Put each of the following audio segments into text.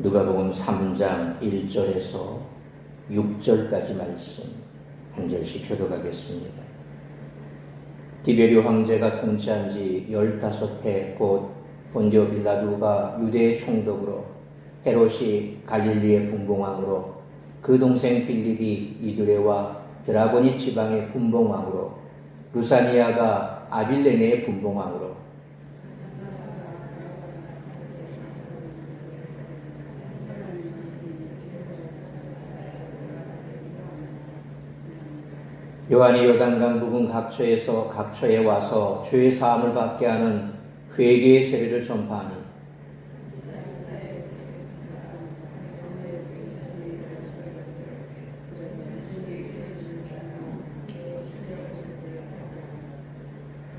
누가복음 3장 1절에서 6절까지 말씀 한 절씩 교독하겠습니다. 디베리오 황제가 통치한 지 15해 곧 본디오 빌라도가 유대의 총독으로 헤롯이 갈릴리의 분봉왕으로 그 동생 빌립이 이두레와 드라고니 지방의 분봉왕으로 루사니아가 아빌레네의 분봉왕으로 요한이 요단강 부근 각처에서 각처에 와서 죄의 사함을 받게 하는 회개의 세례를 전파하니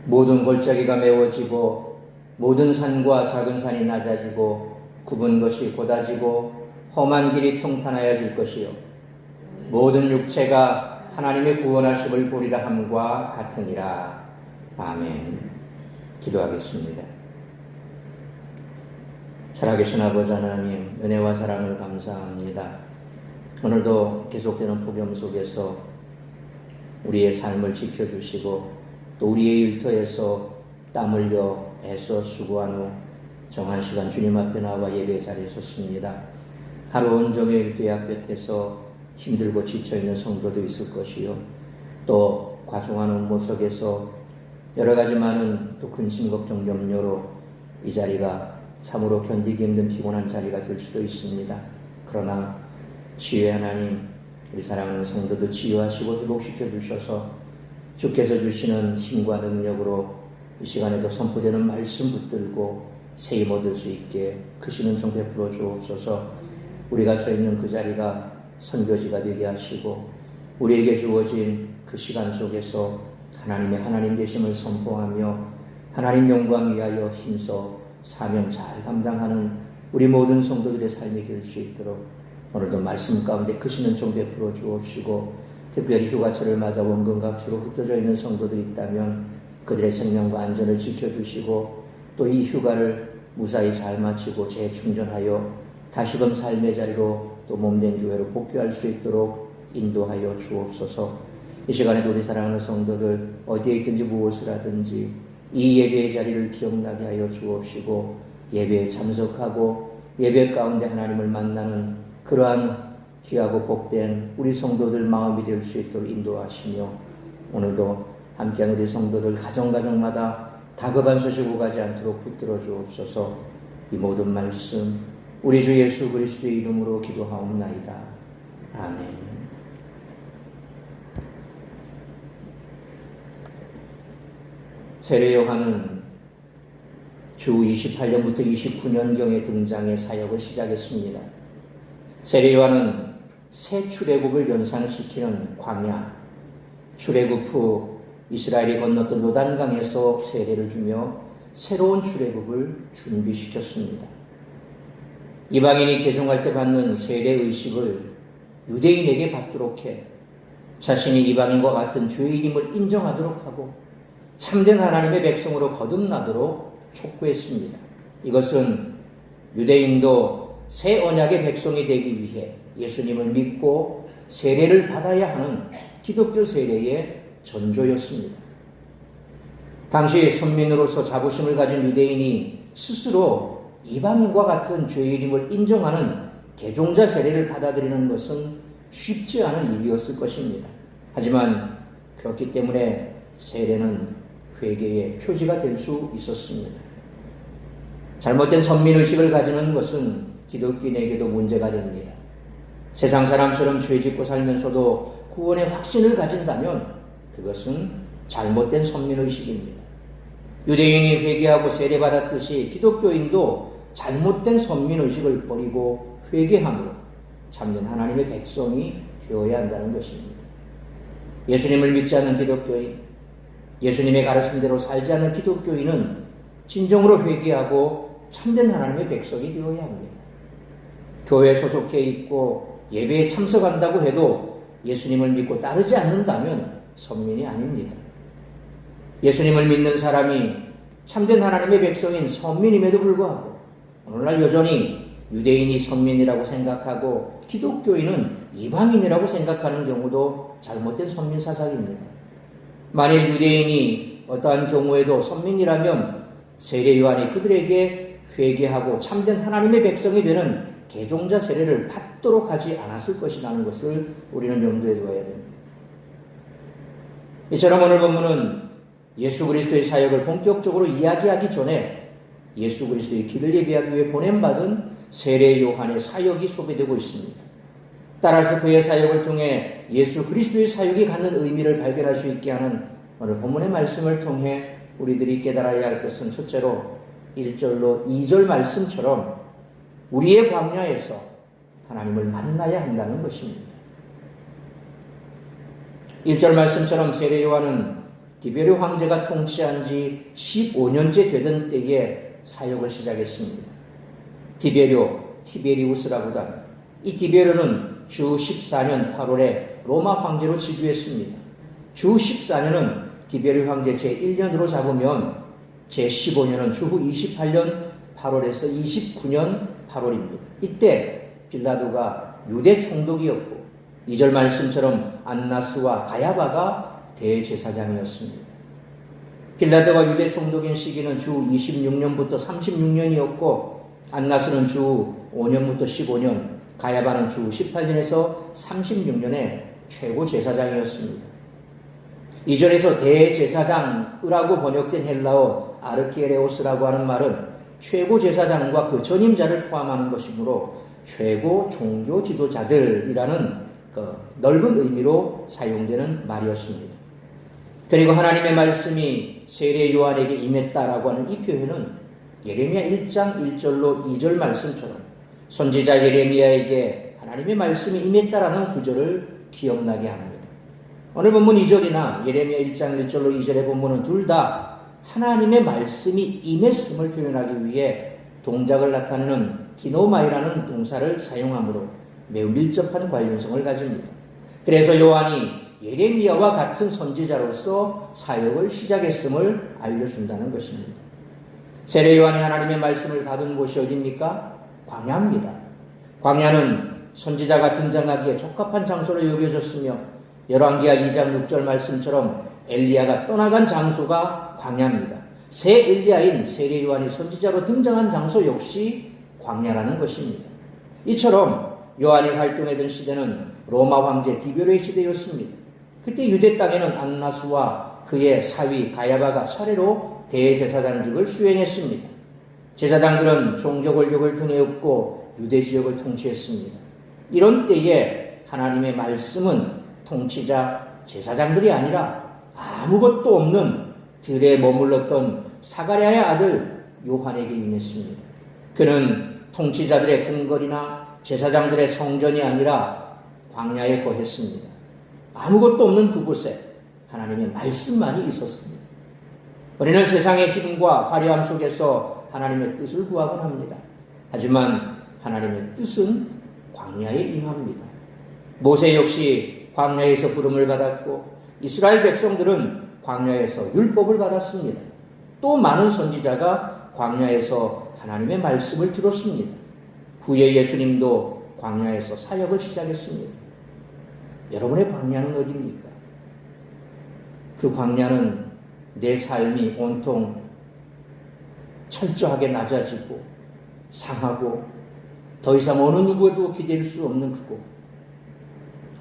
모든 골짜기가 메워지고 모든 산과 작은 산이 낮아지고 굽은 것이 곧아지고 험한 길이 평탄하여질 것이요 모든 육체가 하나님의 구원하심을 보리라 함과 같으니라. 아멘. 기도하겠습니다. 살아계신 아버지 하나님, 은혜와 사랑을 감사합니다. 오늘도 계속되는 폭염 속에서 우리의 삶을 지켜주시고 또 우리의 일터에서 땀 흘려 애써 수고한 후 정한 시간 주님 앞에 나와 예배 자리에 섰습니다. 하루 온종일 죄악 볕에서 힘들고 지쳐있는 성도도 있을 것이요 또 과중한 업무 속에서 여러 가지 많은 또 근심 걱정 염려로 이 자리가 참으로 견디기 힘든 피곤한 자리가 될 수도 있습니다. 그러나 치유의 하나님, 우리 사랑하는 성도들 치유하시고 회복시켜 주셔서 주께서 주시는 힘과 능력으로 이 시간에도 선포되는 말씀 붙들고 세임 얻을 수 있게 크시는 종 베풀어 주옵소서. 우리가 서 있는 그 자리가 선교지가 되게 하시고 우리에게 주어진 그 시간 속에서 하나님의 하나님 되심을 선포하며 하나님 영광 위하여 힘써 사명 잘 감당하는 우리 모든 성도들의 삶이 될 수 있도록 오늘도 말씀 가운데 크시는 종 베풀어 주옵시고 특별히 휴가철을 맞아 원근 각지로 흩어져 있는 성도들이 있다면 그들의 생명과 안전을 지켜주시고 또 이 휴가를 무사히 잘 마치고 재충전하여 다시금 삶의 자리로 또 몸된 교회로 복귀할 수 있도록 인도하여 주옵소서. 이 시간에도 우리 사랑하는 성도들 어디에 있든지 무엇을 하든지 이 예배의 자리를 기억나게 하여 주옵시고 예배에 참석하고 예배 가운데 하나님을 만나는 그러한 귀하고 복된 우리 성도들 마음이 될 수 있도록 인도하시며 오늘도 함께한 우리 성도들 가정마다 다급한 소식 오가지 않도록 붙들어 주옵소서. 이 모든 말씀 우리 주 예수 그리스도의 이름으로 기도하옵나이다. 아멘. 세례 요한은 주 28년부터 29년경에 등장해 사역을 시작했습니다. 세례 요한은 새 출애굽을 연상시키는 광야, 출애굽 후 이스라엘이 건넜던 요단강에서 세례를 주며 새로운 출애굽을 준비시켰습니다. 이방인이 개종할 때 받는 세례 의식을 유대인에게 받도록 해 자신이 이방인과 같은 죄인임을 인정하도록 하고 참된 하나님의 백성으로 거듭나도록 촉구했습니다. 이것은 유대인도 새 언약의 백성이 되기 위해 예수님을 믿고 세례를 받아야 하는 기독교 세례의 전조였습니다. 당시 선민으로서 자부심을 가진 유대인이 스스로 이방인과 같은 죄인임을 인정하는 개종자 세례를 받아들이는 것은 쉽지 않은 일이었을 것입니다. 하지만 그렇기 때문에 세례는 회개의 표지가 될 수 있었습니다. 잘못된 선민의식을 가지는 것은 기독교인에게도 문제가 됩니다. 세상 사람처럼 죄짓고 살면서도 구원의 확신을 가진다면 그것은 잘못된 선민의식입니다. 유대인이 회개하고 세례받았듯이 기독교인도 잘못된 선민의식을 버리고 회개함으로 참된 하나님의 백성이 되어야 한다는 것입니다. 예수님을 믿지 않는 기독교인, 예수님의 가르침대로 살지 않는 기독교인은 진정으로 회개하고 참된 하나님의 백성이 되어야 합니다. 교회에 소속해 있고 예배에 참석한다고 해도 예수님을 믿고 따르지 않는다면 선민이 아닙니다. 예수님을 믿는 사람이 참된 하나님의 백성인 선민임에도 불구하고 오늘날 여전히 유대인이 선민이라고 생각하고 기독교인은 이방인이라고 생각하는 경우도 잘못된 선민 사상입니다. 만일 유대인이 어떠한 경우에도 선민이라면 세례 요한이 그들에게 회개하고 참된 하나님의 백성이 되는 개종자 세례를 받도록 하지 않았을 것이라는 것을 우리는 염두에 두어야 됩니다. 이처럼 오늘 본문은 예수 그리스도의 사역을 본격적으로 이야기하기 전에 예수 그리스도의 길을 예비하기 위해 보냄받은 세례 요한의 사역이 소개되고 있습니다. 따라서 그의 사역을 통해 예수 그리스도의 사역이 갖는 의미를 발견할 수 있게 하는 오늘 본문의 말씀을 통해 우리들이 깨달아야 할 것은 첫째로 1절로 2절 말씀처럼 우리의 광야에서 하나님을 만나야 한다는 것입니다. 1절 말씀처럼 세례 요한은 디베르 황제가 통치한 지 15년째 되던 때에 사역을 시작했습니다. 티베리우스라고도 합니다. 이 디베르는 주 14년 8월에 로마 황제로 즉위했습니다. 주 14년은 디베르 황제 제1년으로 잡으면 제15년은 주후 28년 8월에서 29년 8월입니다. 이때 빌라도가 유대 총독이었고 2절 말씀처럼 안나스와 가야바가 대제사장이었습니다. 빌라도가 유대 총독인 시기는 주 26년부터 36년이었고 안나스는 주 5년부터 15년, 가야바는 주 18년에서 36년의 최고 제사장이었습니다. 2절에서 대제사장이라고 번역된 헬라어 아르키에레오스라고 하는 말은 최고 제사장과 그 전임자를 포함하는 것이므로 최고 종교 지도자들이라는 넓은 의미로 사용되는 말이었습니다. 그리고 하나님의 말씀이 세례 요한에게 임했다라고 하는 이 표현은 예레미야 1장 1절로 2절 말씀처럼 선지자 예레미야에게 하나님의 말씀이 임했다라는 구절을 기억나게 합니다. 오늘 본문 2절이나 예레미야 1장 1절로 2절의 본문은 둘 다 하나님의 말씀이 임했음을 표현하기 위해 동작을 나타내는 디노마이라는 동사를 사용하므로 매우 밀접한 관련성을 가집니다. 그래서 요한이 예레미야와 같은 선지자로서 사역을 시작했음을 알려준다는 것입니다. 세례 요한이 하나님의 말씀을 받은 곳이 어디입니까? 광야입니다. 광야는 선지자가 등장하기에 적합한 장소로 여겨졌으며 열왕기하 2장 6절 말씀처럼 엘리야가 떠나간 장소가 광야입니다. 새 엘리야인 세례 요한이 선지자로 등장한 장소 역시 광야라는 것입니다. 이처럼 요한이 활동했던 시대는 로마 황제 디베르의 시대였습니다. 그때 유대 땅에는 안나스와 그의 사위 가야바가 차례로 대제사장직을 수행했습니다. 제사장들은 종교 권력을 등에 업고 유대 지역을 통치했습니다. 이런 때에 하나님의 말씀은 통치자 제사장들이 아니라 아무것도 없는 들에 머물렀던 사가랴의 아들 요한에게 임했습니다. 그는 통치자들의 궁궐이나 제사장들의 성전이 아니라 광야에 거했습니다. 아무것도 없는 그곳에 하나님의 말씀만이 있었습니다. 우리는 세상의 힘과 화려함 속에서 하나님의 뜻을 구하곤 합니다. 하지만 하나님의 뜻은 광야에 임합니다. 모세 역시 광야에서 부름을 받았고 이스라엘 백성들은 광야에서 율법을 받았습니다. 또 많은 선지자가 광야에서 하나님의 말씀을 들었습니다. 후에 예수님도 광야에서 사역을 시작했습니다. 여러분의 광야는 어디입니까? 그 광야는 내 삶이 온통 철저하게 낮아지고 상하고 더 이상 어느 누구에도 기댈 수 없는 그곳.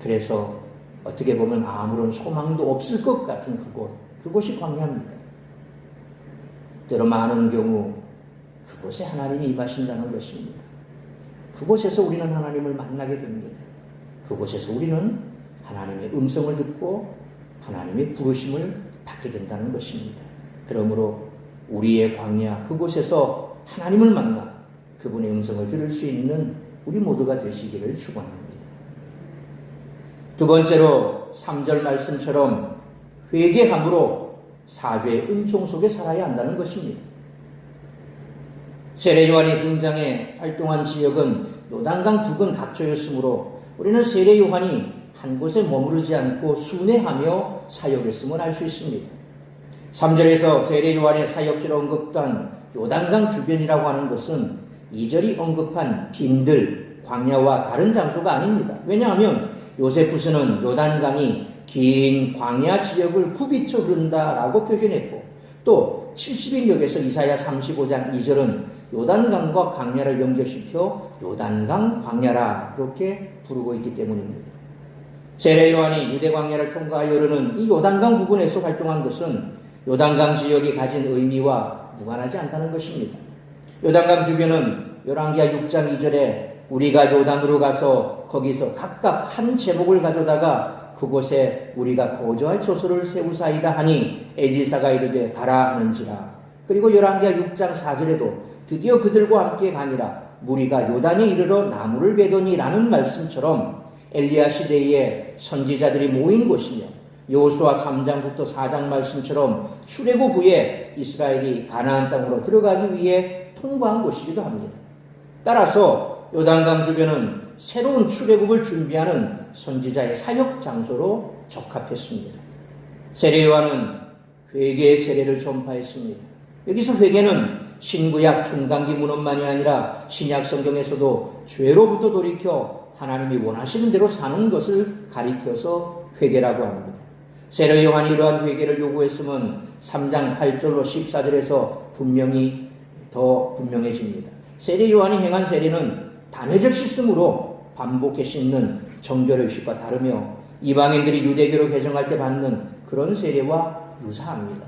그래서 어떻게 보면 아무런 소망도 없을 것 같은 그곳. 그곳이 광야입니다. 때로 많은 경우 그곳에 하나님이 임하신다는 것입니다. 그곳에서 우리는 하나님을 만나게 됩니다. 그곳에서 우리는 하나님의 음성을 듣고 하나님의 부르심을 받게 된다는 것입니다. 그러므로 우리의 광야 그곳에서 하나님을 만나 그분의 음성을 들을 수 있는 우리 모두가 되시기를 축원합니다. 두 번째로 3절 말씀처럼 회개함으로 사죄의 은총 속에 살아야 한다는 것입니다. 세례 요한이 등장해 활동한 지역은 요단강 부근 각처였으므로 우리는 세례 요한이 한 곳에 머무르지 않고 순회하며 사역했음을 알 수 있습니다. 3절에서 세례 요한의 사역지로 언급된 요단강 주변이라고 하는 것은 2절이 언급한 빈들, 광야와 다른 장소가 아닙니다. 왜냐하면 요세푸스는 요단강이 긴 광야 지역을 굽이쳐 흐른다라고 표현했고, 또 70인역에서 이사야 35장 2절은 요단강과 광야를 연결시켜 요단강 광야라 그렇게 부르고 있기 때문입니다. 세례 요한이 유대 광야를 통과하여 흐르는 이 요단강 부근에서 활동한 것은 요단강 지역이 가진 의미와 무관하지 않다는 것입니다. 요단강 주변은 열왕기하 6장 2절에 우리가 요단으로 가서 거기서 각각 한 제목을 가져다가 그곳에 우리가 거주할 처소를 세우사이다 하니 엘리사가 이르되 가라 하는지라. 그리고 열왕기하 6장 4절에도 드디어 그들과 함께 가니라 무리가 요단에 이르러 나무를 베더니라는 말씀처럼 엘리야 시대에 선지자들이 모인 곳이며 여호수아 3장부터 4장 말씀처럼 출애굽 후에 이스라엘이 가나안 땅으로 들어가기 위해 통과한 곳이기도 합니다. 따라서 요단강 주변은 새로운 출애굽을 준비하는 선지자의 사역 장소로 적합했습니다. 세례 요한은 회개의 세례를 전파했습니다. 여기서 회개는 신구약 중간기 문헌만이 아니라 신약 성경에서도 죄로부터 돌이켜 하나님이 원하시는 대로 사는 것을 가리켜서 회개라고 합니다. 세례 요한이 이러한 회개를 요구했으면 3장 8절로 14절에서 분명히 더 분명해집니다. 세례 요한이 행한 세례는 단회적 씻음으로 반복해 씻는 정결의식과 다르며 이방인들이 유대교로 개정할 때 받는 그런 세례와 유사합니다.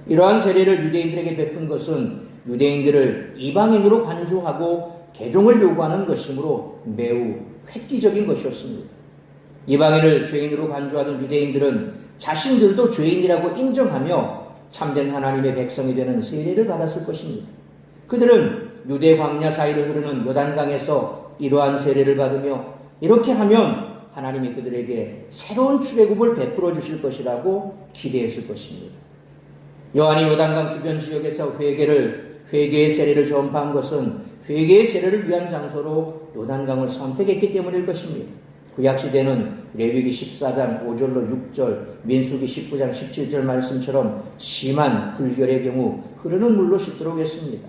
이러한 세례를 유대인들에게 베푼 것은 유대인들을 이방인으로 간주하고 개종을 요구하는 것이므로 매우 획기적인 것이었습니다. 이방인을 죄인으로 간주하던 유대인들은 자신들도 죄인이라고 인정하며 참된 하나님의 백성이 되는 세례를 받았을 것입니다. 그들은 유대 광야 사이를 흐르는 요단강에서 이러한 세례를 받으며 이렇게 하면 하나님이 그들에게 새로운 출애굽을 베풀어 주실 것이라고 기대했을 것입니다. 요한이 요단강 주변 지역에서 회개의 세례를 전파한 것은 회개의 세례를 위한 장소로 요단강을 선택했기 때문일 것입니다. 구약시대는 레위기 14장 5절로 6절, 민수기 19장 17절 말씀처럼 심한 불결의 경우 흐르는 물로 씻도록 했습니다.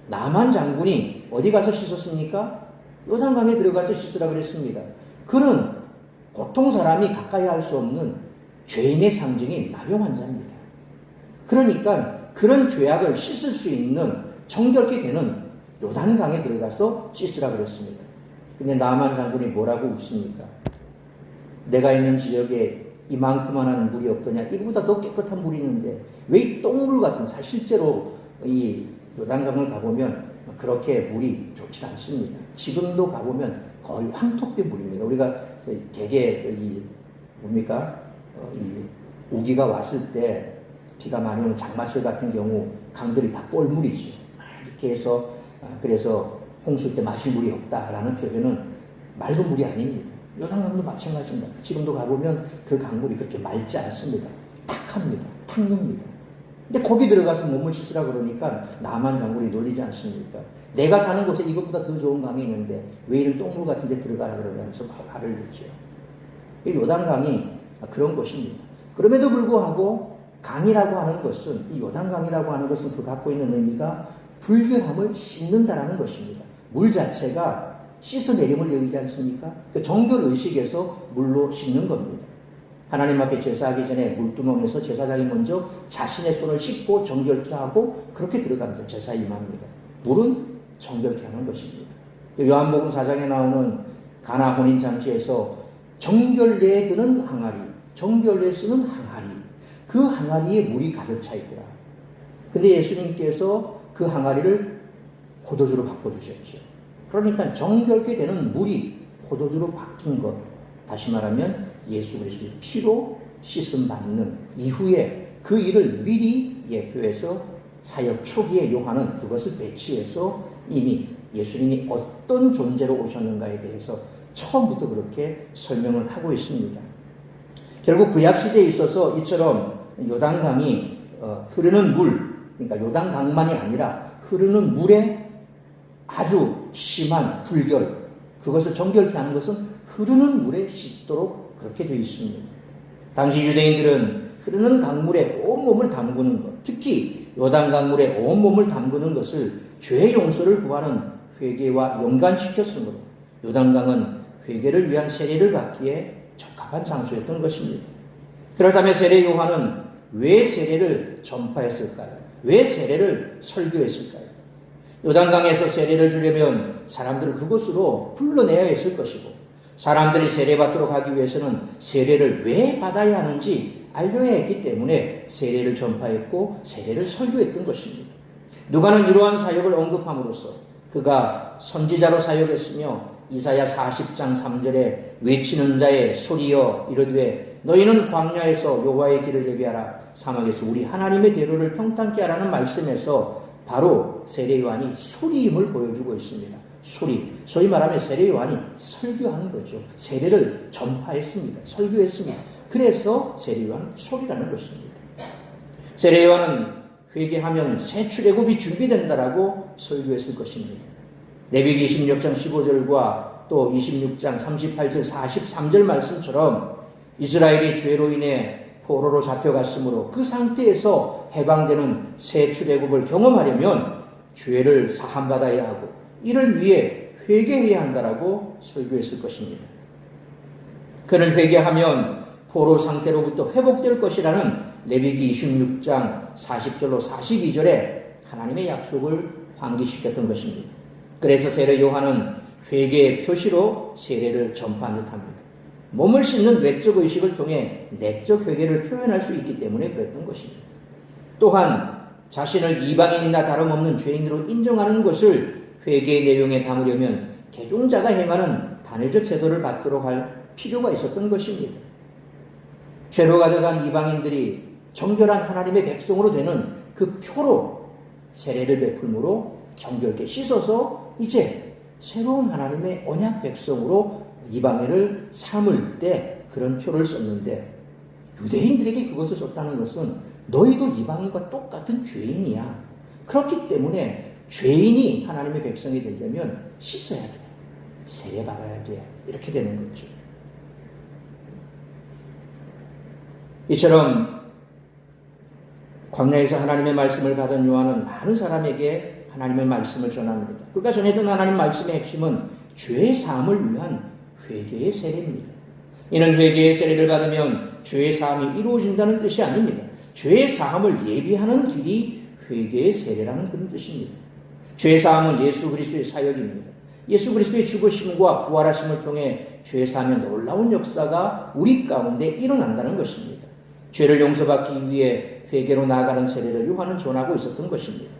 나만 장군이 어디 가서 씻었습니까? 요단강에 들어가서 씻으라 그랬습니다. 그는 보통 사람이 가까이 할 수 없는 죄인의 상징인 나병 환자입니다. 그러니까 그런 죄악을 씻을 수 있는 정결케 되는 요단강에 들어가서 씻으라 그랬습니다. 근데 나만 장군이 뭐라고 웃습니까? 내가 있는 지역에 이만큼만 물이 없더냐? 이거보다 더 깨끗한 물이 있는데 왜 이 똥물 같은 실제로 이 요단강을 가보면 그렇게 물이 좋지 않습니다. 지금도 가보면 거의 황토빛 물입니다. 우리가 되게 이 우기가 왔을 때 비가 많이 오는 장마철 같은 경우 강들이 다 뻘물이죠. 이렇게 해서 그래서 홍수 때 마실 물이 없다라는 표현은 맑은 물이 아닙니다. 요단강도 마찬가지입니다. 지금도 가보면 그 강물이 그렇게 맑지 않습니다. 탁합니다. 탁릅니다. 근데 거기 들어가서 몸을 씻으라 그러니까 나만 장군이 놀리지 않습니까? 내가 사는 곳에 이것보다 더 좋은 강이 있는데 왜 이런 똥물 같은 데 들어가라 그러면서 화를 내죠. 요단강이 그런 곳입니다. 그럼에도 불구하고 강이라고 하는 것은, 이 요단강이라고 하는 것은 그 갖고 있는 의미가 불결함을 씻는다라는 것입니다. 물 자체가 씻어내림을 여기지 않습니까? 그 정결의식에서 물로 씻는 겁니다. 하나님 앞에 제사하기 전에 물두멍에서 제사장이 먼저 자신의 손을 씻고 정결케 하고 그렇게 들어갑니다. 제사 임합니다. 물은 정결케 하는 것입니다. 요한복음 4장에 나오는 가나 혼인잔치에서 정결례에 드는 항아리, 정결례에 쓰는 항아리, 그 항아리에 물이 가득 차 있더라. 근데 예수님께서 그 항아리를 포도주로 바꿔주셨죠. 그러니까 정결케 되는 물이 포도주로 바뀐 것, 다시 말하면 예수 그리스도의 피로 씻음 받는 이후에 그 일을 미리 예표해서 사역 초기에 요한은 그것을 배치해서 이미 예수님이 어떤 존재로 오셨는가에 대해서 처음부터 그렇게 설명을 하고 있습니다. 결국 구약시대에 있어서 이처럼 요단강이 흐르는 물, 그러니까 요단강만이 아니라 흐르는 물에 아주 심한 불결, 그것을 정결케 하는 것은 흐르는 물에 씻도록 그렇게 되어 있습니다. 당시 유대인들은 흐르는 강물에 온몸을 담그는 것, 특히 요단 강물에 온몸을 담그는 것을 죄 용서를 구하는 회개와 연관시켰으므로 요단강은 회개를 위한 세례를 받기에 적합한 장소였던 것입니다. 그렇다면 세례 요한은 왜 세례를 전파했을까요? 왜 세례를 설교했을까요? 요단강에서 세례를 주려면 사람들을 그곳으로 불러내야 했을 것이고, 사람들이 세례받도록 하기 위해서는 세례를 왜 받아야 하는지 알려야 했기 때문에 세례를 전파했고 세례를 설교했던 것입니다. 누가는 이러한 사역을 언급함으로써 그가 선지자로 사역했으며 이사야 40장 3절에 외치는 자의 소리여 이르되 너희는 광야에서 여호와의 길을 예비하라 사막에서 우리 하나님의 대로를 평탄케 하라는 말씀에서 바로 세례 요한이 소리임을 보여주고 있습니다. 소리. 소위 말하면 세례 요한이 설교한 거죠. 세례를 전파했습니다. 설교했습니다. 그래서 세례 요한은 소리라는 것입니다. 세례 요한은 회개하면 새 출애굽이 준비된다라고 설교했을 것입니다. 레위기 26장 15절과 또 26장 38절 43절 말씀처럼 이스라엘이 죄로 인해 포로로 잡혀갔으므로 그 상태에서 해방되는 새 출애굽을 경험하려면 죄를 사함받아야 하고 이를 위해 회개해야 한다라고 설교했을 것입니다. 그는 회개하면 포로 상태로부터 회복될 것이라는 레위기 26장 40절로 42절에 하나님의 약속을 환기시켰던 것입니다. 그래서 세례 요한은 회개의 표시로 세례를 전파한 듯합니다. 몸을 씻는 외적 의식을 통해 내적 회개를 표현할 수 있기 때문에 그랬던 것입니다. 또한 자신을 이방인이나 다름없는 죄인으로 인정하는 것을 회개의 내용에 담으려면 개종자가 행하는 단회적 제도를 받도록 할 필요가 있었던 것입니다. 죄로 가득한 이방인들이 정결한 하나님의 백성으로 되는 그 표로 세례를 베풀므로 정결케 씻어서 이제 새로운 하나님의 언약 백성으로 이방인을 삼을 때 그런 표를 썼는데, 유대인들에게 그것을 썼다는 것은 너희도 이방인과 똑같은 죄인이야. 그렇기 때문에 죄인이 하나님의 백성이 되려면 씻어야 돼. 세례 받아야 돼. 이렇게 되는 거죠. 이처럼 광야에서 하나님의 말씀을 받은 요한은 많은 사람에게 하나님의 말씀을 전합니다. 그가 전했던 하나님 말씀의 핵심은 죄의 사함을 위한 회개의 세례입니다. 이는 회개의 세례를 받으면 죄의 사함이 이루어진다는 뜻이 아닙니다. 죄의 사함을 예비하는 길이 회개의 세례라는 그런 뜻입니다. 죄의 사함은 예수 그리스도의 사역입니다. 예수 그리스도의 죽으심과 부활하심을 통해 죄의 사함의 놀라운 역사가 우리 가운데 일어난다는 것입니다. 죄를 용서받기 위해 회개로 나아가는 세례를 요한은 전하고 있었던 것입니다.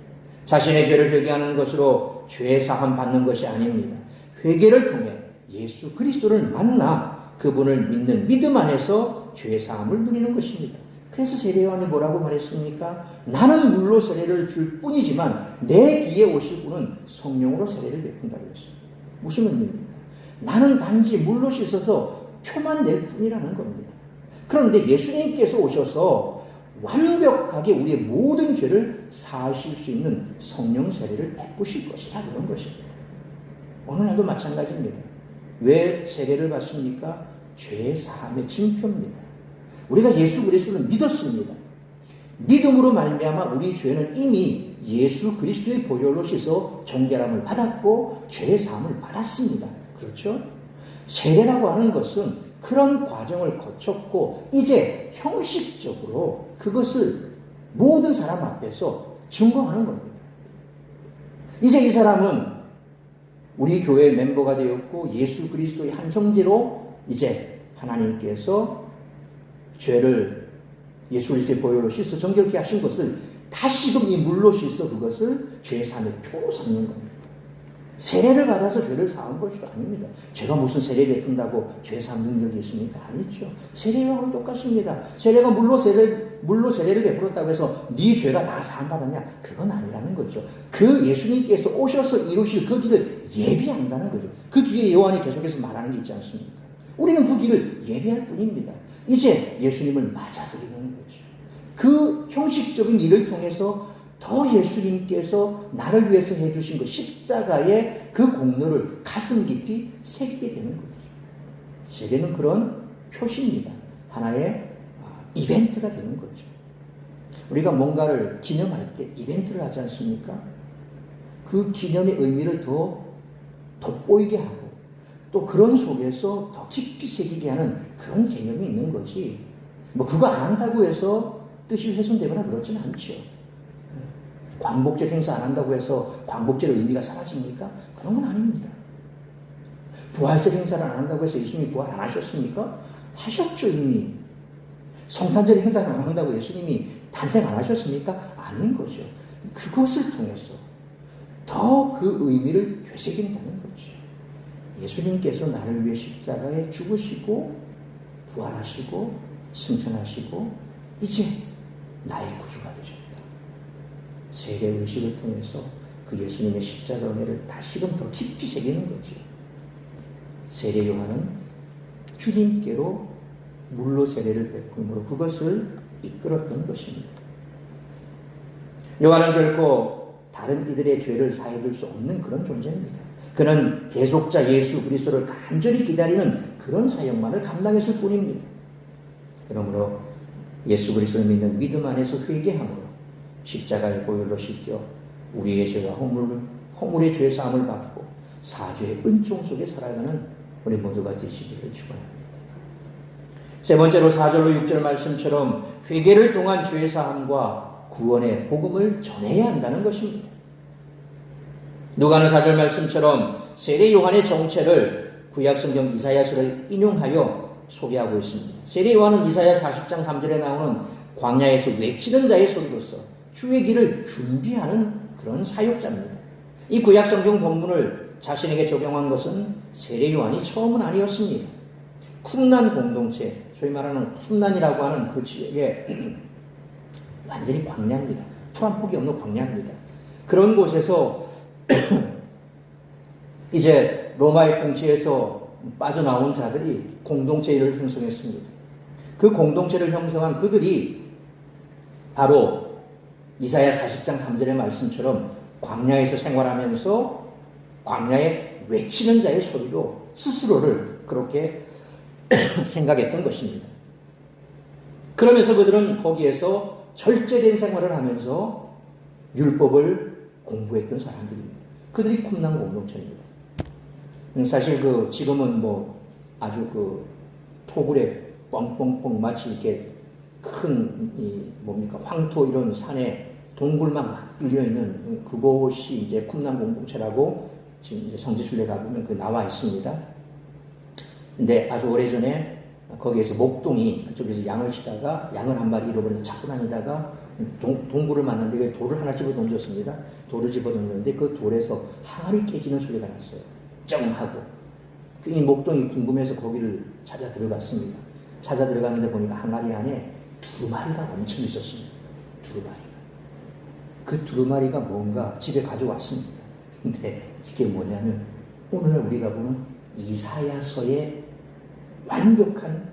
자신의 죄를 회개하는 것으로 죄의 사함 받는 것이 아닙니다. 회개를 통해 예수 그리스도를 만나 그분을 믿는 믿음 안에서 죄의 사함을 누리는 것입니다. 그래서 세례 요한이 뭐라고 말했습니까? 나는 물로 세례를 줄 뿐이지만 내 뒤에 오실 분은 성령으로 세례를 베푼다고 했습니다. 무슨 의미입니까? 나는 단지 물로 씻어서 표만 낼 뿐이라는 겁니다. 그런데 예수님께서 오셔서 완벽하게 우리의 모든 죄를 사하실 수 있는 성령 세례를 베푸실 것이다, 그런 것입니다. 오늘날도 마찬가지입니다. 왜 세례를 받습니까? 죄의 사함의 징표입니다. 우리가 예수 그리스도를 믿었습니다. 믿음으로 말미암아 우리 죄는 이미 예수 그리스도의 보혈로 씻어 정결함을 받았고 죄의 사함을 받았습니다. 그렇죠? 세례라고 하는 것은 그런 과정을 거쳤고 이제 형식적으로 그것을 모든 사람 앞에서 증거하는 겁니다. 이제 이 사람은 우리 교회의 멤버가 되었고 예수 그리스도의 한 형제로 이제 하나님께서 죄를 예수 그리스도의 보혈로 씻어 정결케 하신 것을 다시금 이 물로 씻어 그것을 죄의 사함의 표로 삼는 겁니다. 세례를 받아서 죄를 사한 것이 아닙니다. 제가 무슨 세례 베푼다고 죄 사한 능력이 있습니까? 아니죠. 세례와 똑같습니다. 세례가 물로 세례를 베풀었다고 해서 네 죄가 다 사함 받았냐? 그건 아니라는 거죠. 그 예수님께서 오셔서 이루실 그 길을 예비한다는 거죠. 그 뒤에 요한이 계속해서 말하는 게 있지 않습니까? 우리는 그 길을 예비할 뿐입니다. 이제 예수님을 맞아들이는 거죠. 그 형식적인 일을 통해서 더 예수님께서 나를 위해서 해주신 그 십자가의 그 공로를 가슴 깊이 새기게 되는 거죠. 세례는 그런 표시입니다. 하나의 이벤트가 되는 거죠. 우리가 뭔가를 기념할 때 이벤트를 하지 않습니까? 그 기념의 의미를 더 돋보이게 하고 또 그런 속에서 더 깊이 새기게 하는 그런 개념이 있는 거지. 뭐 그거 안 한다고 해서 뜻이 훼손되거나 그렇지는 않죠. 광복절 행사 안 한다고 해서 광복절의 의미가 사라집니까? 그런 건 아닙니다. 부활절 행사를 안 한다고 해서 예수님이 부활 안 하셨습니까? 하셨죠, 이미. 성탄절 행사를 안 한다고 예수님이 탄생 안 하셨습니까? 아닌 거죠. 그것을 통해서 더 그 의미를 되새긴다는 거죠. 예수님께서 나를 위해 십자가에 죽으시고 부활하시고 승천하시고 이제 나의 구주가 되셨다. 세례 의식을 통해서 그 예수님의 십자가 은혜를 다시금 더 깊이 새기는 거죠. 세례 요한은 주님께로 물로 세례를 베풀므로 그것을 이끌었던 것입니다. 요한은 결코 다른 이들의 죄를 사해줄 수 없는 그런 존재입니다. 그는 대속자 예수 그리스도를 간절히 기다리는 그런 사역만을 감당했을 뿐입니다. 그러므로 예수 그리스도를 믿는 믿음 안에서 회개함으로 십자가의 보혈로 씻겨 우리의 죄와 허물의 죄 사함을 받고 사죄의 은총 속에 살아가는 우리 모두가 되시기를 축원합니다. 세 번째로 4절로 6절 말씀처럼 회개를 통한 죄 사함과 구원의 복음을 전해야 한다는 것입니다. 누가는 4절 말씀처럼 세례 요한의 정체를 구약성경 이사야서를 인용하여 소개하고 있습니다. 세례 요한은 이사야 40장 3절에 나오는 광야에서 외치는 자의 소리로서 주의 길을 준비하는 그런 사역자입니다. 이 구약성경 본문을 자신에게 적용한 것은 세례 요한이 처음은 아니었습니다. 쿰난 공동체, 소위 말하는 쿰난이라고 하는 그 지역에 완전히 광야입니다. 풀 한 폭이 없는 광야입니다. 그런 곳에서 이제 로마의 통치에서 빠져나온 자들이 공동체를 형성했습니다. 그 공동체를 형성한 그들이 바로 이사야 40장 3절의 말씀처럼 광야에서 생활하면서 광야에 외치는 자의 소리로 스스로를 그렇게 생각했던 것입니다. 그러면서 그들은 거기에서 절제된 생활을 하면서 율법을 공부했던 사람들입니다. 그들이 쿰난 공동체입니다. 사실 지금은 아주 토굴에 뻥뻥뻥 마치 이렇게 큰 황토 이런 산에 동굴만 막 뚫려 있는 그곳이 이제 쿰난 공동체라고 지금 이제 성지순례 가보면 나와 있습니다. 근데 아주 오래전에 거기에서 목동이 그쪽에서 양을 치다가 양을 한 마리 잃어버려서 찾고 다니다가 동굴을 만났는데 돌을 하나 집어 던졌습니다. 돌을 집어 던졌는데 그 돌에서 항아리 깨지는 소리가 났어요. 쩡 하고. 이 목동이 궁금해서 거기를 찾아 들어갔습니다. 찾아 들어갔는데 보니까 항아리 안에 두루마리가 엄청 있었습니다. 두루마리가. 그 두루마리가 뭔가 집에 가져왔습니다. 근데 이게 뭐냐면 오늘 우리가 보는 이사야서의 완벽한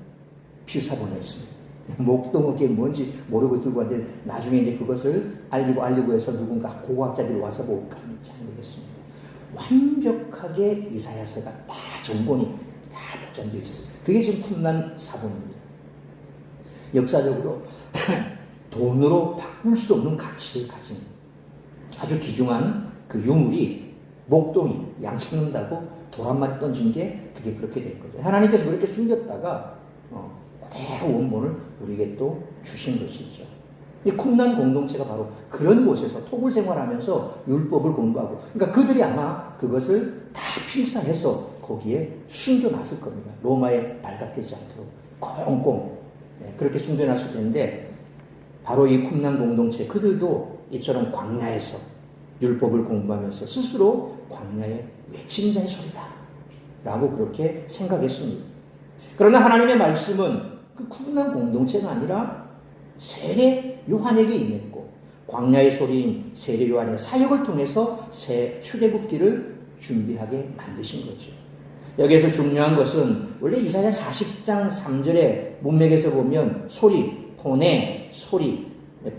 필사본이었습니다. 목동은 그게 뭔지 모르고 들고 왔는데 나중에 이제 그것을 알리고 해서 누군가 고고학자들이 와서 보고 깜짝 놀랐습니다. 완벽하게 이사야서가 다 정본이 잘 복잡되어 있었어요. 그게 지금 쿰난 사본입니다. 역사적으로 돈으로 바꿀 수 없는 가치를 가진 아주 귀중한 그 유물이 목동이 양 찾는다고 돌 한 마리 던진 게 그게 그렇게 된 거죠. 하나님께서 그렇게 숨겼다가 그대로 원본을 우리에게 또 주신 것이죠. 이 쿰난 공동체가 바로 그런 곳에서 토굴 생활하면서 율법을 공부하고, 그러니까 그들이 아마 그것을 다 필사해서 거기에 숨겨놨을 겁니다. 로마에 발각되지 않도록 꽁꽁 그렇게 숨겨놨을 텐데, 바로 이 쿰난 공동체 그들도 이처럼 광야에서 율법을 공부하면서 스스로 광야에 외치는 자의 소리다 라고 그렇게 생각했습니다. 그러나 하나님의 말씀은 그 쿰난 공동체가 아니라 세례 요한에게 임했고, 광야의 소리인 세례 요한의 사역을 통해서 새 출애굽기를 준비하게 만드신 거죠. 여기에서 중요한 것은 원래 이사야 40장 3절의 문맥에서 보면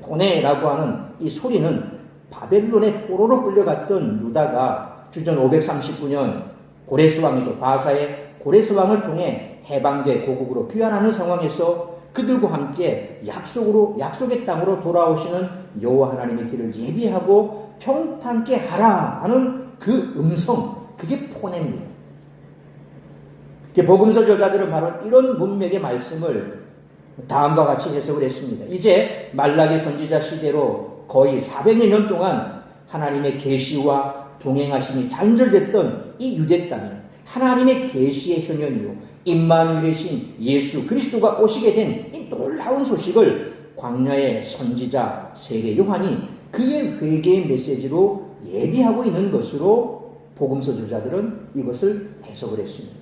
포네라고 하는 이 소리는 바벨론의 포로로 끌려갔던 유다가 주전 539년 고레스 왕이죠. 바사의 고레스 왕을 통해 해방돼 고국으로 귀환하는 상황에서 그들과 함께 약속의 땅으로 돌아오시는 여호와 하나님의 길을 예비하고 평탄케 하라 하는 그 음성, 그게 포냄입니다. 복음서 저자들은 바로 이런 문맥의 말씀을 다음과 같이 해석을 했습니다. 이제 말라기 선지자 시대로 거의 400년 동안 하나님의 계시와 동행하심이 단절됐던 이 유대 땅에 하나님의 계시의 현현이요 임마누엘이신 예수 그리스도가 오시게 된 이 놀라운 소식을 광야의 선지자 세례 요한이 그의 회개의 메시지로 예비하고 있는 것으로 복음서 저자들은 이것을 해석을 했습니다.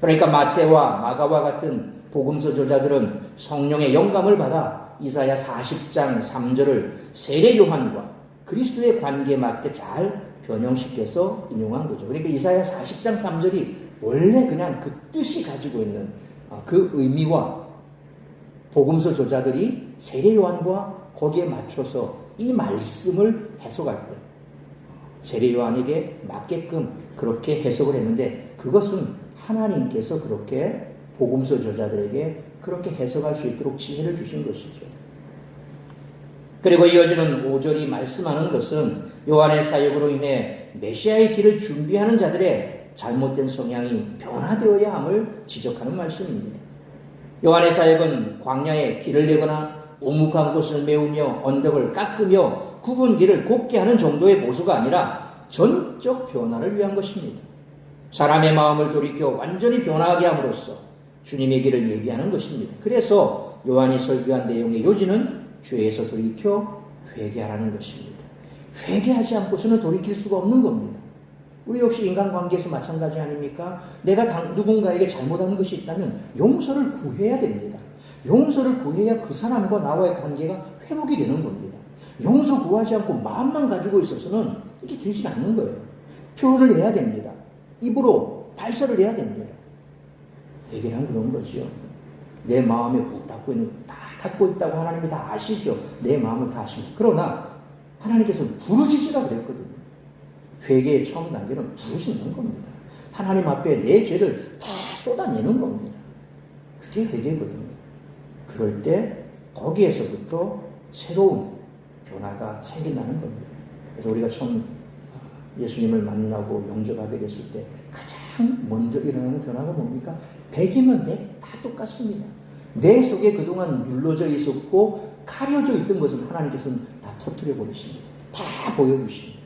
그러니까 마태와 마가와 같은 복음서 저자들은 성령의 영감을 받아 이사야 40장 3절을 세례 요한과 그리스도의 관계에 맞게 잘 변형시켜서 인용한 거죠. 그러니까 이사야 40장 3절이 원래 그냥 그 뜻이 가지고 있는 그 의미와 복음서 저자들이 세례 요한과 거기에 맞춰서 이 말씀을 해석할 때 세례 요한에게 맞게끔 그렇게 해석을 했는데 그것은 하나님께서 그렇게 복음서 저자들에게 그렇게 해석할 수 있도록 지혜를 주신 것이죠. 그리고 이어지는 5절이 말씀하는 것은 요한의 사역으로 인해 메시아의 길을 준비하는 자들의 잘못된 성향이 변화되어야 함을 지적하는 말씀입니다. 요한의 사역은 광야에 길을 내거나 오묵한 곳을 메우며 언덕을 깎으며 굽은 길을 곱게 하는 정도의 보수가 아니라 전적 변화를 위한 것입니다. 사람의 마음을 돌이켜 완전히 변화하게 함으로써 주님의 길을 예비하는 것입니다. 그래서 요한이 설교한 내용의 요지는 죄에서 돌이켜 회개하라는 것입니다. 회개하지 않고서는 돌이킬 수가 없는 겁니다. 우리 역시 인간관계에서 마찬가지 아닙니까? 내가 누군가에게 잘못한 것이 있다면 용서를 구해야 됩니다. 용서를 구해야 그 사람과 나와의 관계가 회복이 되는 겁니다. 용서 구하지 않고 마음만 가지고 있어서는 이게 되지 않는 거예요. 표현을 해야 됩니다. 입으로 발설을 해야 됩니다. 회개란 그런 거죠. 내 마음에 꼭 닫고 있는, 다 닫고 있다고 하나님이 다 아시죠. 내 마음을 다 아십니다. 그러나 하나님께서 부르짖으라 그랬거든요. 회개의 처음 단계는 부르짖는 겁니다. 하나님 앞에 내 죄를 다 쏟아내는 겁니다. 그게 회개거든요. 그럴 때 거기에서부터 새로운 변화가 생긴다는 겁니다. 그래서 우리가 처음 예수님을 만나고 영접하게 됐을 때 가장 먼저 일어나는 변화가 뭡니까? 100이면 100 다 똑같습니다. 내 속에 그동안 눌러져 있었고 가려져 있던 것은 하나님께서는 다 터뜨려 버리십니다. 다 보여주십니다.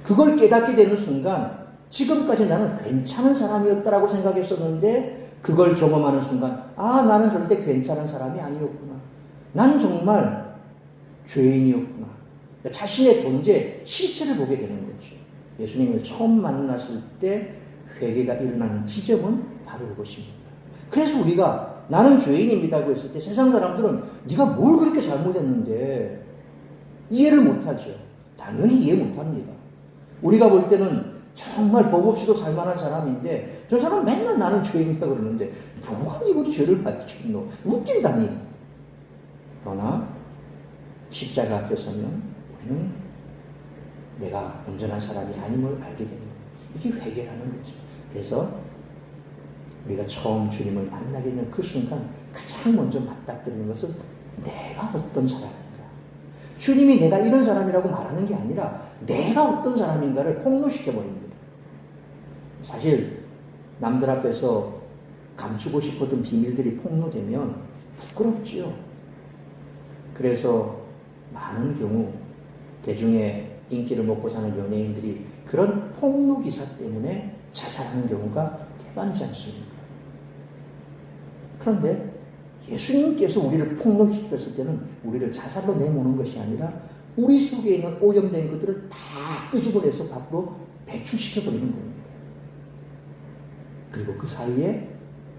그걸 깨닫게 되는 순간 지금까지 나는 괜찮은 사람이었다라고 생각했었는데 그걸 경험하는 순간 나는 절대 괜찮은 사람이 아니었구나. 난 정말 죄인이었구나. 자신의 존재, 실체를 보게 되는 거죠. 예수님을 처음 만났을 때 회개가 일어나는 지점은 바로 이것입니다. 그래서 우리가 나는 죄인입니다고 했을 때 세상 사람들은 네가 뭘 그렇게 잘못했는데 이해를 못하죠. 당연히 이해 못합니다. 우리가 볼 때는 정말 법 없이도 살만한 사람인데 저 사람 맨날 나는 죄인이라고 그러는데 뭐가 이거지 죄를 받죠. 웃긴다니. 그러나 십자가 앞에 서면 우리는 내가 온전한 사람이 아님을 알게 되는 거예요. 이게 회개라는 거죠. 그래서 우리가 처음 주님을 만나게 되는 그 순간 가장 먼저 맞닥뜨리는 것은 내가 어떤 사람인가. 주님이 내가 이런 사람이라고 말하는 게 아니라 내가 어떤 사람인가를 폭로시켜버립니다. 사실 남들 앞에서 감추고 싶었던 비밀들이 폭로되면 부끄럽지요. 그래서 많은 경우 대중의 인기를 먹고 사는 연예인들이 그런 폭로 기사 때문에 자살하는 경우가 대반이지 않습니까? 그런데 예수님께서 우리를 폭로시켰을 때는 우리를 자살로 내모는 것이 아니라 우리 속에 있는 오염된 것들을 다 끄집어내서 밖으로 배출시켜버리는 겁니다. 그리고 그 사이에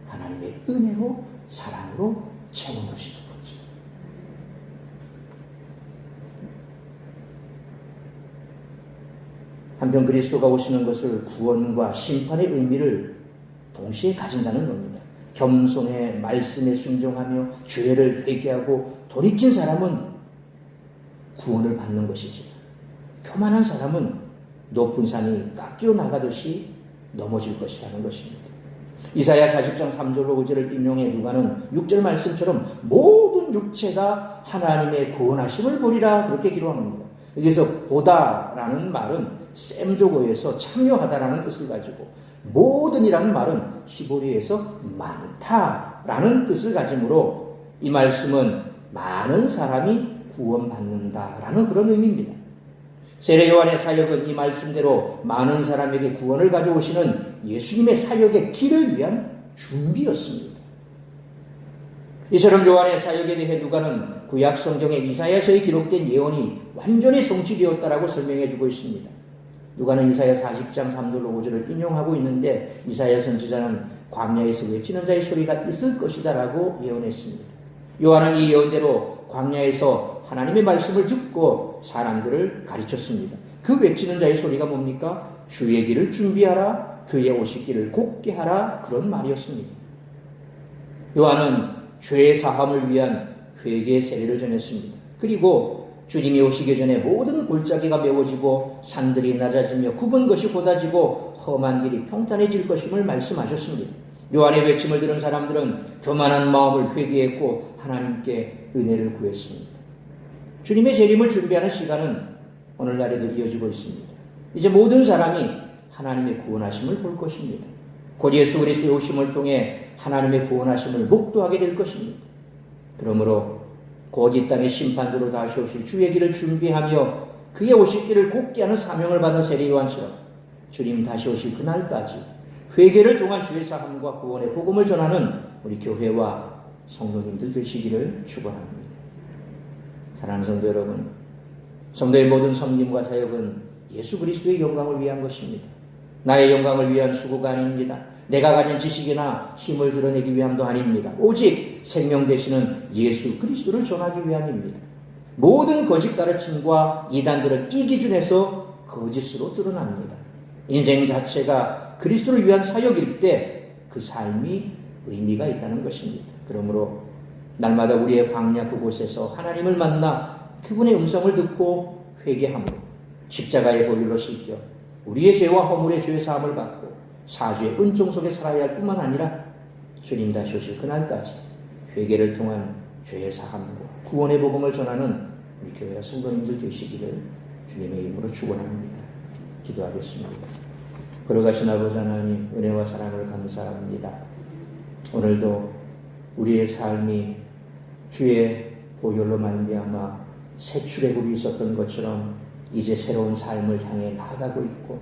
하나님의 은혜로 사랑으로 채워넣으시는 거죠. 한편 그리스도가 오시는 것을 구원과 심판의 의미를 동시에 가진다는 겁니다. 겸손해 말씀에 순종하며 죄를 회개하고 돌이킨 사람은 구원을 받는 것이지 교만한 사람은 높은 산이 깎여 나가듯이 넘어질 것이라는 것입니다. 이사야 40장 3절로 5절을 인용해 누가는 6절 말씀처럼 모든 육체가 하나님의 구원하심을 보리라 그렇게 기록합니다. 여기서 보다라는 말은 셈조고에서 참여하다라는 뜻을 가지고 모든이라는 말은 히브리어에서 많다라는 뜻을 가지므로 이 말씀은 많은 사람이 구원받는다라는 그런 의미입니다. 세례 요한의 사역은 이 말씀대로 많은 사람에게 구원을 가져오시는 예수님의 사역의 길을 위한 준비였습니다. 이처럼 요한의 사역에 대해 누가는 구약 성경의 이사야서에 기록된 예언이 완전히 성취되었다라고 설명해 주고 있습니다. 누가는 이사야 40장 3절로 5절을 인용하고 있는데 이사야 선지자는 광야에서 외치는 자의 소리가 있을 것이다라고 예언했습니다. 요한은 이 예언대로 광야에서 하나님의 말씀을 듣고 사람들을 가르쳤습니다. 그 외치는 자의 소리가 뭡니까? 주의 길을 준비하라, 그의 오실 길을 곧게 하라, 그런 말이었습니다. 요한은 죄 사함을 위한 회개의 세례를 전했습니다. 그리고 주님이 오시기 전에 모든 골짜기가 메워지고 산들이 낮아지며 굽은 것이 곧아지고 험한 길이 평탄해질 것임을 말씀하셨습니다. 요한의 외침을 들은 사람들은 교만한 마음을 회개했고 하나님께 은혜를 구했습니다. 주님의 재림을 준비하는 시간은 오늘날에도 이어지고 있습니다. 이제 모든 사람이 하나님의 구원하심을 볼 것입니다. 곧 예수 그리스도의 오심을 통해 하나님의 구원하심을 목도하게 될 것입니다. 그러므로 곧 이 땅의 심판주로 다시 오실 주의 길을 준비하며 그의 오실 길을 곧게 하는 사명을 받은 세례 요한처럼 주님이 다시 오실 그날까지 회개를 통한 주의 사함과 구원의 복음을 전하는 우리 교회와 성도님들 되시기를 축원합니다. 사랑하는 성도 여러분, 성도의 모든 섬김과 사역은 예수 그리스도의 영광을 위한 것입니다. 나의 영광을 위한 수고가 아닙니다. 내가 가진 지식이나 힘을 드러내기 위함도 아닙니다. 오직 생명 되시는 예수 그리스도를 전하기 위함입니다. 모든 거짓 가르침과 이단들은 이 기준에서 거짓으로 드러납니다. 인생 자체가 그리스도를 위한 사역일 때 그 삶이 의미가 있다는 것입니다. 그러므로 날마다 우리의 광야 그곳에서 하나님을 만나 그분의 음성을 듣고 회개함으로 십자가의 보혈로 씻겨 우리의 죄와 허물의 죄 사함을 받고 사주의 은총 속에 살아야 할 뿐만 아니라 주님 다시 오실 그날까지 회개를 통한 죄의 사함과 구원의 복음을 전하는 우리 교회와 성도님들 되시기를 주님의 이름으로 축원합니다. 기도하겠습니다. 걸어가신 아버지 하나님, 은혜와 사랑을 감사합니다. 오늘도 우리의 삶이 주의 보혈로 말미암아 새 출애굽이 있었던 것처럼 이제 새로운 삶을 향해 나아가고 있고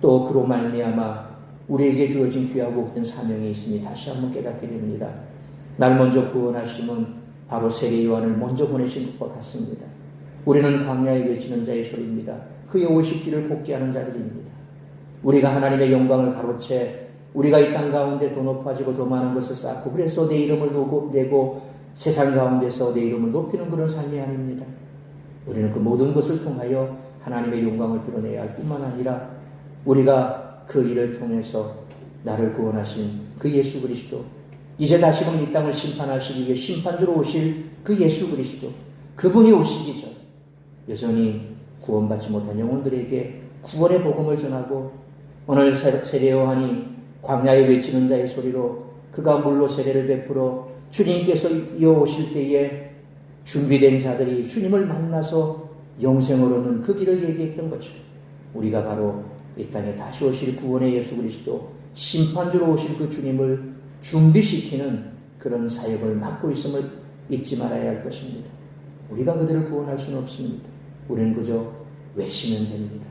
또 그로 말미암아 우리에게 주어진 귀하고 복된 사명이 있으니 다시 한번 깨닫게 됩니다. 날 먼저 구원하심은 바로 세례 요한을 먼저 보내신 것과 같습니다. 우리는 광야에 외치는 자의 소리입니다. 그의 오실 길을 곧게 하는 자들입니다. 우리가 하나님의 영광을 가로채 우리가 이 땅 가운데 더 높아지고 더 많은 것을 쌓고 그래서 내 이름을 내고 세상 가운데서 내 이름을 높이는 그런 삶이 아닙니다. 우리는 그 모든 것을 통하여 하나님의 영광을 드러내야 할 뿐만 아니라 우리가 그 일을 통해서 나를 구원하신 그 예수 그리스도, 이제 다시금 이 땅을 심판하시기 위해 심판주로 오실 그 예수 그리스도, 그분이 오시기 전 여전히 구원받지 못한 영혼들에게 구원의 복음을 전하고 오늘 세례 요한이 광야에 외치는 자의 소리로 그가 물로 세례를 베풀어 주님께서 이어오실 때에 준비된 자들이 주님을 만나서 영생을 얻는 그 길을 얘기했던 것처럼 우리가 바로 이 땅에 다시 오실 구원의 예수 그리스도, 심판주로 오실 그 주님을 준비시키는 그런 사역을 맡고 있음을 잊지 말아야 할 것입니다. 우리가 그들을 구원할 수는 없습니다. 우리는 그저 외치면 됩니다.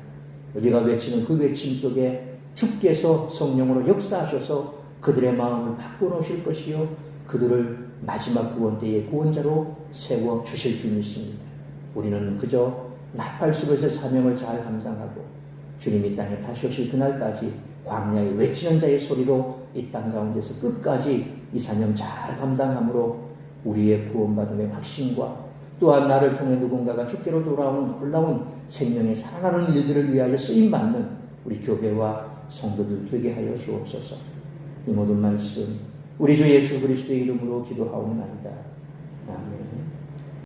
우리가 외치는 그 외침 속에 주께서 성령으로 역사하셔서 그들의 마음을 바꿔놓으실 것이요 그들을 마지막 구원 때의 구원자로 세워주실 줄 믿습니다. 우리는 그저 나팔수로의 사명을 잘 감당하고 주님이 땅에 다시 오실 그날까지 광야에 외치는 자의 소리로 이 땅 가운데서 끝까지 이 사명 잘 감당함으로 우리의 구원받음의 확신과 또한 나를 통해 누군가가 주께로 돌아오는 놀라운 생명의 살아나는 일들을 위하여 쓰임받는 우리 교회와 성도들 되게 하여 주옵소서. 이 모든 말씀 우리 주 예수 그리스도의 이름으로 기도하옵나이다. 아멘.